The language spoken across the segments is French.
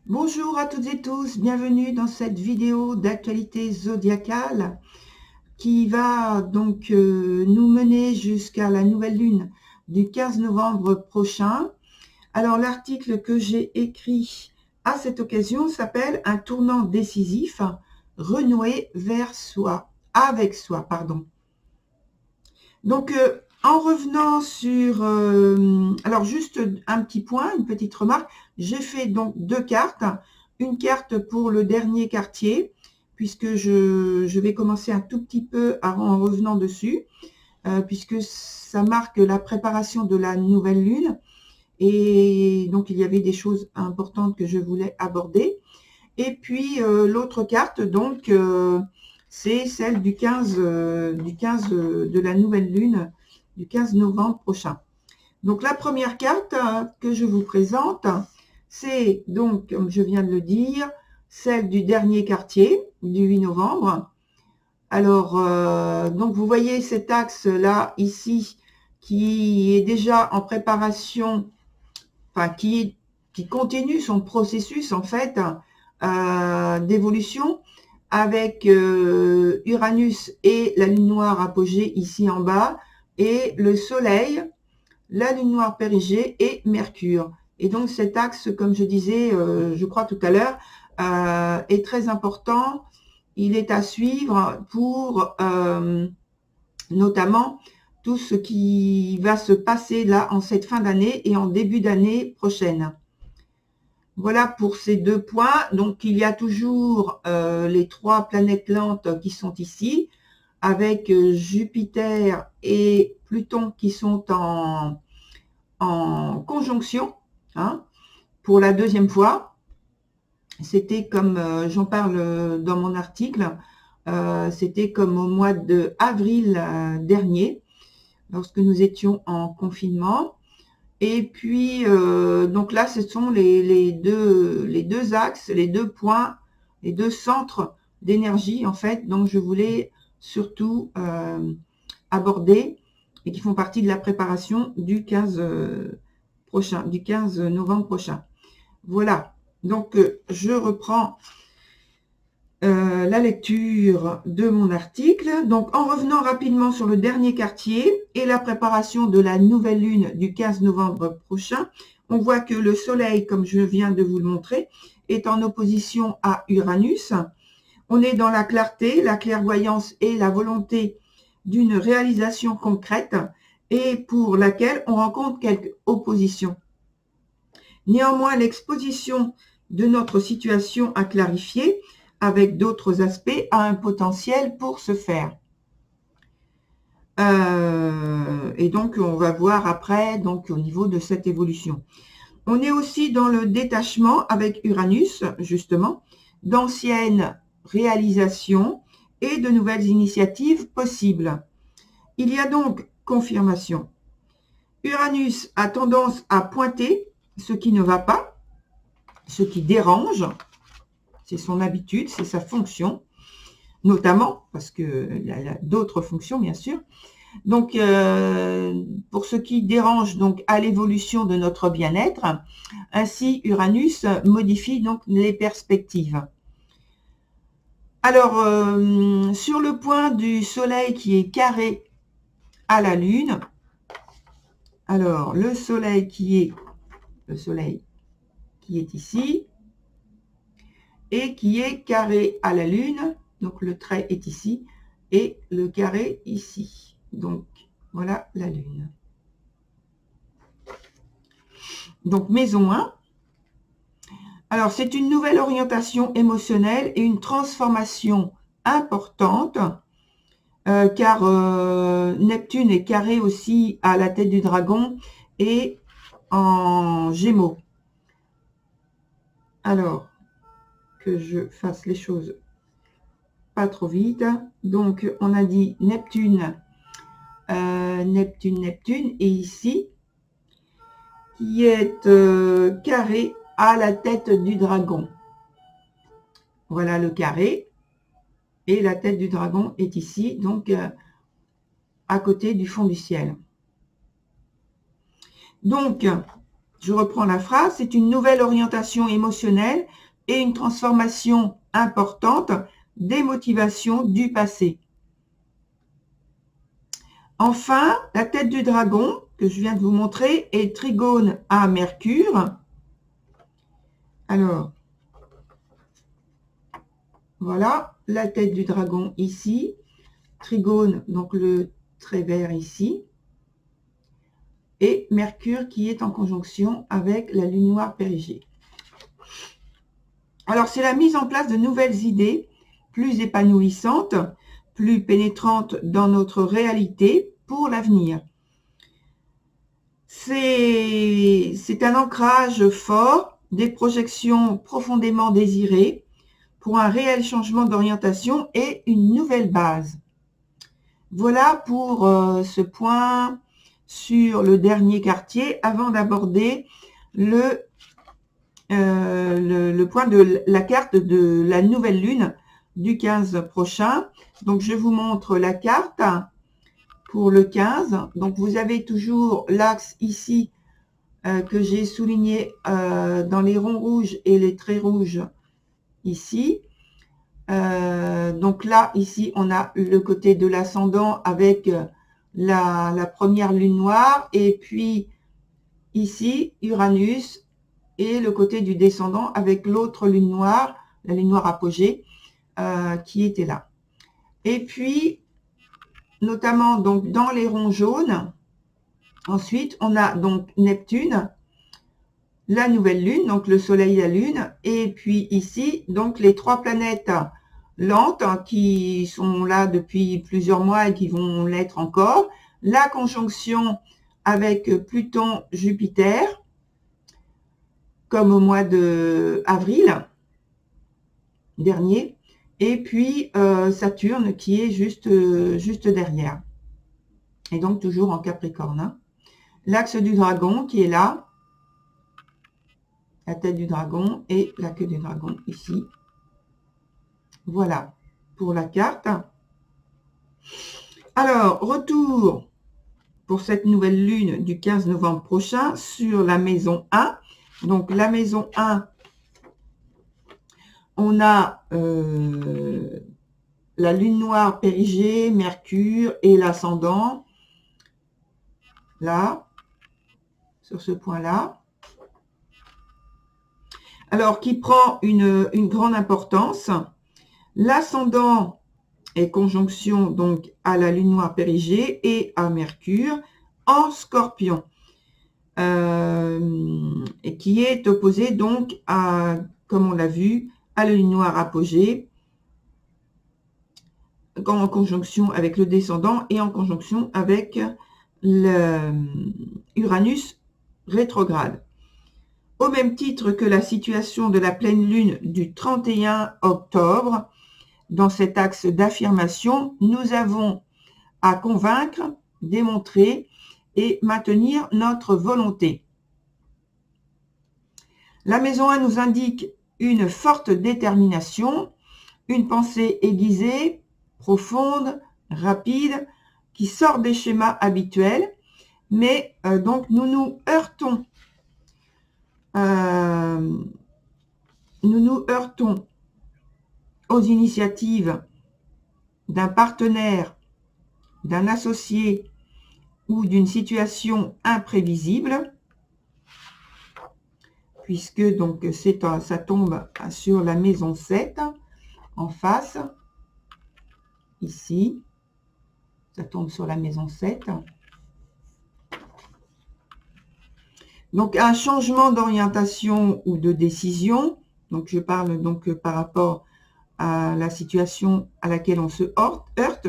Bonjour à toutes et tous, bienvenue dans cette vidéo d'actualité zodiacale qui va donc nous mener jusqu'à la nouvelle lune du 15 novembre prochain. Alors l'article que j'ai écrit à cette occasion s'appelle Un tournant décisif, renouer vers soi, avec soi, pardon. Donc en revenant sur, alors juste un petit point, une petite remarque, j'ai fait donc deux cartes, une carte pour le dernier quartier, puisque je vais commencer un tout petit peu en revenant dessus, puisque ça marque la préparation de la nouvelle lune, et donc il y avait des choses importantes que je voulais aborder. Et puis l'autre carte, donc, c'est celle du 15 de la nouvelle lune, du 15 novembre prochain. Donc la première carte que je vous présente, c'est donc, comme je viens de le dire, celle du dernier quartier, du 8 novembre. Alors, donc vous voyez cet axe-là, ici, qui est déjà en préparation, enfin qui continue son processus en fait d'évolution avec Uranus et la lune noire apogée ici en bas, et le soleil, la lune noire périgée et Mercure. Et donc cet axe, comme je disais, je crois tout à l'heure, est très important. Il est à suivre pour notamment tout ce qui va se passer là en cette fin d'année et en début d'année prochaine. Voilà pour ces deux points. Donc il y a toujours les trois planètes lentes qui sont ici, avec Jupiter et Pluton qui sont en conjonction, hein, pour la deuxième fois. C'était comme, j'en parle dans mon article, c'était comme au mois d'avril dernier, lorsque nous étions en confinement. Et puis, donc là, ce sont les deux axes, les deux points, les deux centres d'énergie, en fait, dont je voulais surtout aborder et qui font partie de la préparation du 15 prochain, du 15 novembre prochain. Voilà, donc je reprends la lecture de mon article. Donc, en revenant rapidement sur le dernier quartier et la préparation de la nouvelle lune du 15 novembre prochain, on voit que le soleil, comme je viens de vous le montrer, est en opposition à Uranus. On est dans la clarté, la clairvoyance et la volonté d'une réalisation concrète, et pour laquelle on rencontre quelques oppositions. Néanmoins, l'exposition de notre situation à clarifier avec d'autres aspects a un potentiel pour se faire. Et donc, on va voir après, donc, au niveau de cette évolution. On est aussi dans le détachement avec Uranus, justement, d'anciennes réalisations et de nouvelles initiatives possibles. Il y a donc confirmation. Uranus a tendance à pointer ce qui ne va pas, ce qui dérange, c'est son habitude, c'est sa fonction, notamment, parce qu'il y a d'autres fonctions, bien sûr. Donc, pour ce qui dérange donc à l'évolution de notre bien-être, ainsi Uranus modifie donc les perspectives. Alors, sur le point du Soleil qui est carré à la Lune, alors le Soleil qui est ici et qui est carré à la Lune, donc le trait est ici et le carré ici. Donc, voilà la Lune. Donc, maison 1. Alors, c'est une nouvelle orientation émotionnelle et une transformation importante, car Neptune est carré aussi à la tête du dragon et en Gémeaux. Alors, que je fasse les choses pas trop vite. Donc, on a dit Neptune, Neptune, et ici, qui est carré à la tête du dragon. Voilà le carré. Et la tête du dragon est ici, donc à côté du fond du ciel. Donc, je reprends la phrase, c'est une nouvelle orientation émotionnelle et une transformation importante des motivations du passé. Enfin, la tête du dragon, que je viens de vous montrer, est trigone à Mercure. Alors, voilà, la tête du dragon ici, trigone, donc le trait vert ici, et Mercure qui est en conjonction avec la lune noire périgée. Alors, c'est la mise en place de nouvelles idées, plus épanouissantes, plus pénétrantes dans notre réalité pour l'avenir. C'est un ancrage fort, des projections profondément désirées pour un réel changement d'orientation et une nouvelle base. Voilà pour ce point sur le dernier quartier avant d'aborder le point de la carte de la nouvelle lune du 15 prochain. Donc, je vous montre la carte pour le 15. Donc, vous avez toujours l'axe ici que j'ai souligné dans les ronds rouges et les traits rouges ici. Donc là, ici, on a le côté de l'ascendant avec la première lune noire et puis ici, Uranus et le côté du descendant avec l'autre lune noire, la lune noire apogée qui était là. Et puis, notamment donc dans les ronds jaunes, ensuite, on a donc Neptune, la nouvelle lune, donc le soleil et la lune, et puis ici, donc les trois planètes lentes qui sont là depuis plusieurs mois et qui vont l'être encore, la conjonction avec Pluton, Jupiter, comme au mois de avril dernier, et puis Saturne qui est juste derrière, et donc toujours en Capricorne. Hein. L'axe du dragon qui est là, la tête du dragon et la queue du dragon ici. Voilà pour la carte. Alors, retour pour cette nouvelle lune du 15 novembre prochain sur la maison 1. Donc, la maison 1, on a la lune noire périgée, Mercure et l'ascendant. Là, sur ce point-là. Alors, qui prend une grande importance. L'ascendant est conjonction donc à la lune noire périgée et à Mercure en Scorpion, et qui est opposé donc à, comme on l'a vu, à la lune noire apogée, en conjonction avec le descendant et en conjonction avec l'Uranus rétrograde. Au même titre que la situation de la pleine lune du 31 octobre, dans cet axe d'affirmation, nous avons à convaincre, démontrer et maintenir notre volonté. La maison 1 nous indique une forte détermination, une pensée aiguisée, profonde, rapide, qui sort des schémas habituels, mais donc nous nous heurtons aux initiatives d'un partenaire, d'un associé ou d'une situation imprévisible, puisque donc ça tombe sur la maison 7 en face, ici, ça tombe sur la maison 7. Donc, un changement d'orientation ou de décision. Donc, je parle donc par rapport à la situation à laquelle on se heurte.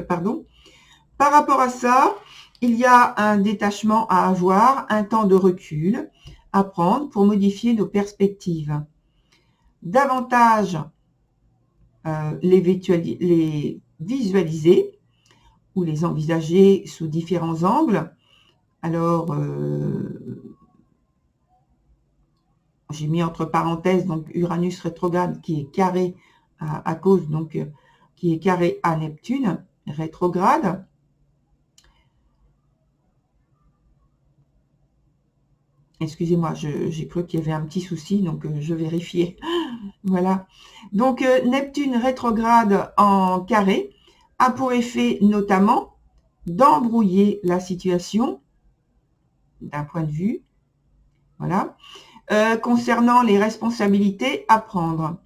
Par rapport à ça, il y a un détachement à avoir, un temps de recul à prendre pour modifier nos perspectives. Davantage les visualiser ou les envisager sous différents angles. Alors, j'ai mis entre parenthèses donc Uranus rétrograde qui est carré à cause donc qui est carré à Neptune rétrograde. Excusez-moi, j'ai cru qu'il y avait un petit souci, donc je vérifiais. Voilà. Donc, Neptune rétrograde en carré a pour effet notamment d'embrouiller la situation d'un point de vue, voilà, concernant les responsabilités à prendre.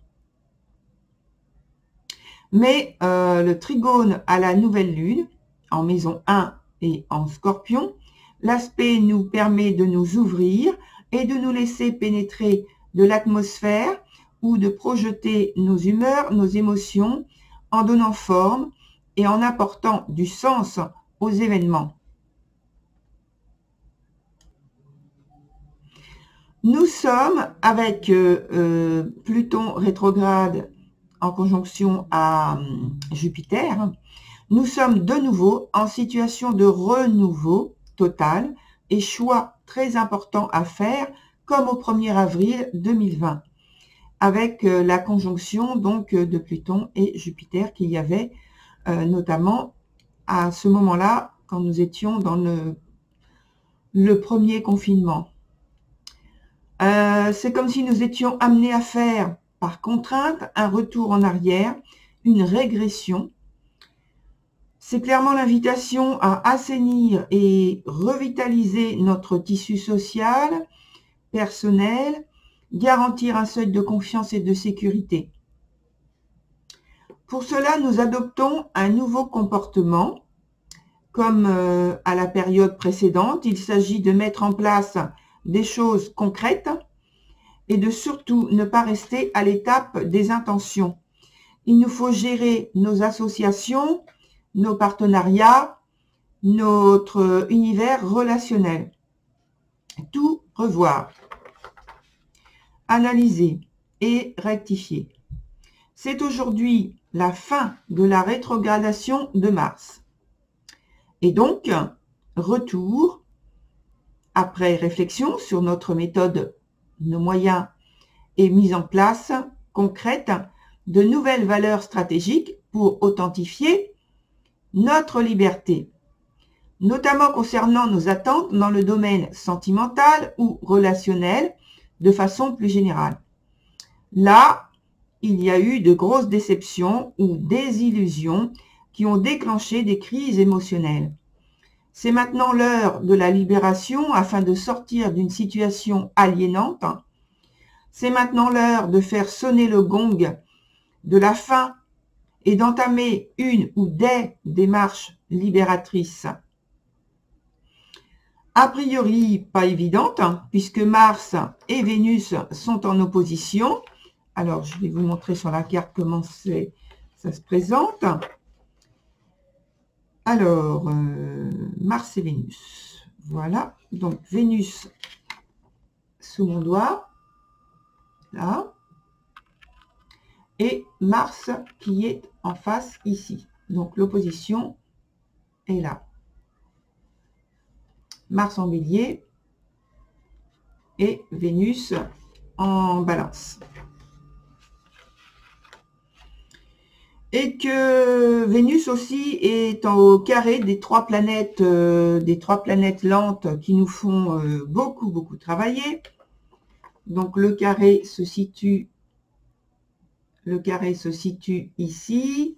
Mais le trigone à la nouvelle lune, en maison 1 et en scorpion, l'aspect nous permet de nous ouvrir et de nous laisser pénétrer de l'atmosphère ou de projeter nos humeurs, nos émotions, en donnant forme et en apportant du sens aux événements. Nous sommes avec Pluton rétrograde en conjonction à Jupiter, nous sommes de nouveau en situation de renouveau total et choix très important à faire comme au 1er avril 2020 avec la conjonction donc de Pluton et Jupiter qu'il y avait notamment à ce moment-là quand nous étions dans le premier confinement. C'est comme si nous étions amenés à faire par contrainte un retour en arrière, une régression. C'est clairement l'invitation à assainir et revitaliser notre tissu social, personnel, garantir un seuil de confiance et de sécurité. Pour cela, nous adoptons un nouveau comportement. Comme à la période précédente, il s'agit de mettre en place des choses concrètes et de surtout ne pas rester à l'étape des intentions. Il nous faut gérer nos associations, nos partenariats, notre univers relationnel. Tout revoir, analyser et rectifier. C'est aujourd'hui la fin de la rétrogradation de Mars. Et donc, retour, après réflexion sur notre méthode, nos moyens et mise en place concrète de nouvelles valeurs stratégiques pour authentifier notre liberté, notamment concernant nos attentes dans le domaine sentimental ou relationnel de façon plus générale. Là, il y a eu de grosses déceptions ou désillusions qui ont déclenché des crises émotionnelles. C'est maintenant l'heure de la libération afin de sortir d'une situation aliénante. C'est maintenant l'heure de faire sonner le gong de la fin et d'entamer une ou des démarches libératrices. A priori, pas évidente, puisque Mars et Vénus sont en opposition. Alors, je vais vous montrer sur la carte comment ça se présente. Alors, Mars et Vénus. Voilà, donc Vénus sous mon doigt, là, et Mars qui est en face ici. Donc, l'opposition est là. Mars en bélier et Vénus en balance. Et que Vénus aussi est au carré des trois planètes lentes qui nous font beaucoup travailler. Donc le carré se situe ici.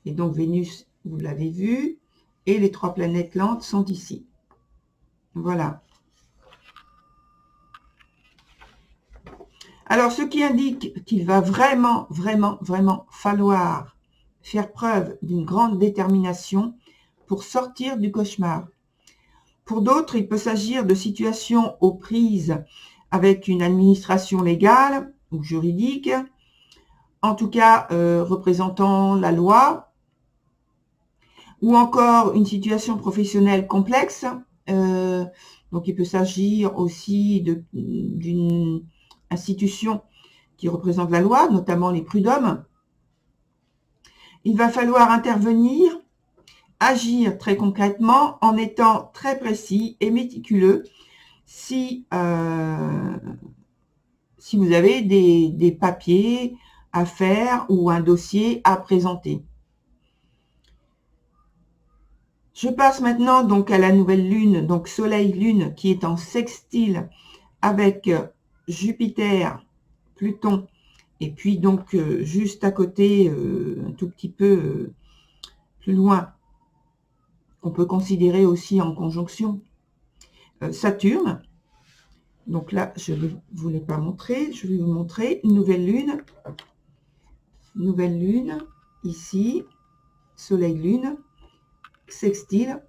Et donc Vénus, vous l'avez vu. Et les trois planètes lentes sont ici. Voilà. Alors, ce qui indique qu'il va vraiment falloir faire preuve d'une grande détermination pour sortir du cauchemar. Pour d'autres, il peut s'agir de situations aux prises avec une administration légale ou juridique, en tout cas représentant la loi, ou encore une professionnelle complexe. Donc, il peut s'agir aussi d'une institution qui représente la loi, notamment les prud'hommes. Il va falloir intervenir, agir très concrètement en étant très précis et méticuleux si vous avez des papiers à faire ou un dossier à présenter. Je passe maintenant donc à la nouvelle lune, donc Soleil-Lune, qui est en sextile avec Jupiter, Pluton, et puis donc juste à côté, un tout petit peu plus loin, on peut considérer aussi en conjonction, Saturne. Donc là, je ne vous l'ai pas montré, je vais vous montrer une nouvelle lune, ici, Soleil-Lune, sextile,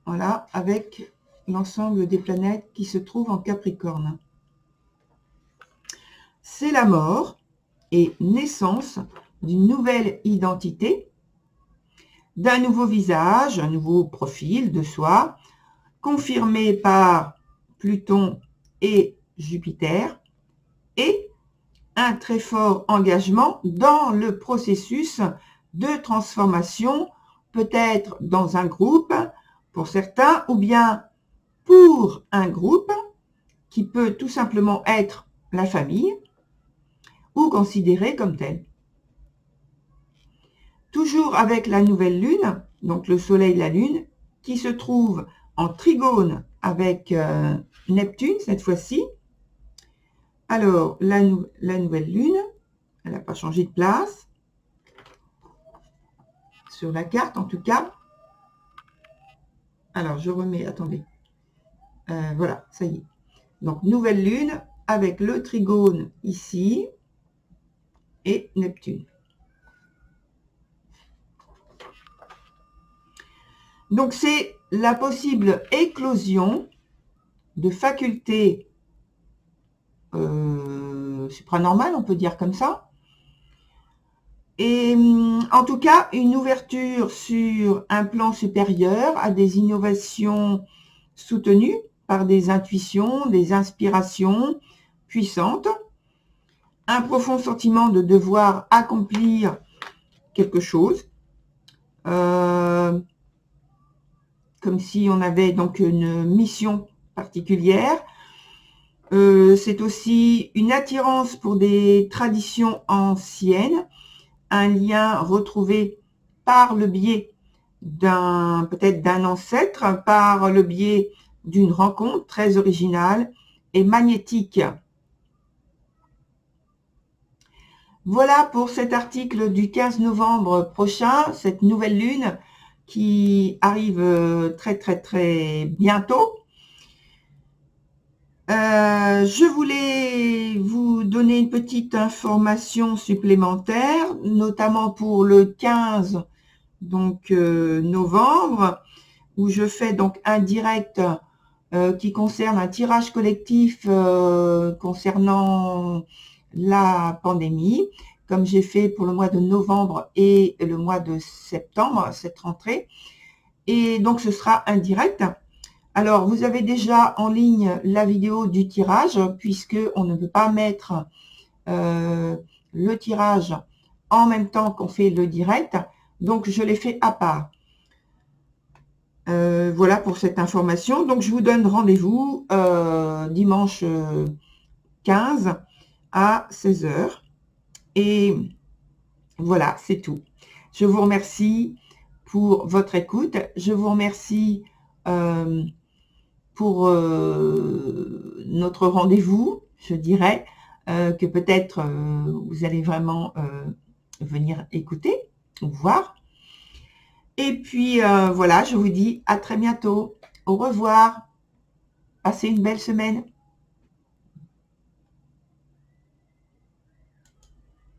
voilà, avec l'ensemble des planètes qui se trouvent en Capricorne. C'est la mort et naissance d'une nouvelle identité, d'un nouveau visage, un nouveau profil de soi, confirmé par Pluton et Jupiter, et un très fort engagement dans le processus de transformation, peut-être dans un groupe pour certains, ou bien pour un groupe qui peut tout simplement être la famille ou considéré comme tel. Toujours avec la nouvelle lune, donc le soleil et la lune, qui se trouve en trigone avec Neptune cette fois-ci. Alors, la nouvelle lune, elle n'a pas changé de place, sur la carte en tout cas. Alors, je remets, attendez. Voilà, ça y est. Donc, nouvelle lune avec le trigone ici et Neptune. Donc, c'est la possible éclosion de facultés supranormales, on peut dire comme ça. Et en tout cas, une ouverture sur un plan supérieur à des innovations soutenues par des intuitions, des inspirations puissantes, un profond sentiment de devoir accomplir quelque chose, comme si on avait donc une mission particulière. C'est aussi une attirance pour des traditions anciennes, un lien retrouvé par le biais peut-être d'un ancêtre, par le biais d'une rencontre très originale et magnétique. Voilà pour cet article du 15 novembre prochain, cette nouvelle lune qui arrive très très très bientôt. Je voulais vous donner une petite information supplémentaire, notamment pour le 15 novembre, où je fais donc un direct qui concerne un tirage collectif concernant la pandémie, comme j'ai fait pour le mois de novembre et le mois de septembre, cette rentrée. Et donc, ce sera un direct. Alors, vous avez déjà en ligne la vidéo du tirage, puisqu'on ne peut pas mettre le tirage en même temps qu'on fait le direct. Donc, je l'ai fait à part. Voilà pour cette information. Donc, je vous donne rendez-vous dimanche 15 à 16 h. Et voilà, c'est tout. Je vous remercie pour votre écoute. Je vous remercie pour notre rendez-vous. Je dirais que peut-être vous allez vraiment venir écouter ou voir. Et puis voilà, je vous dis à très bientôt. Au revoir. Passez une belle semaine.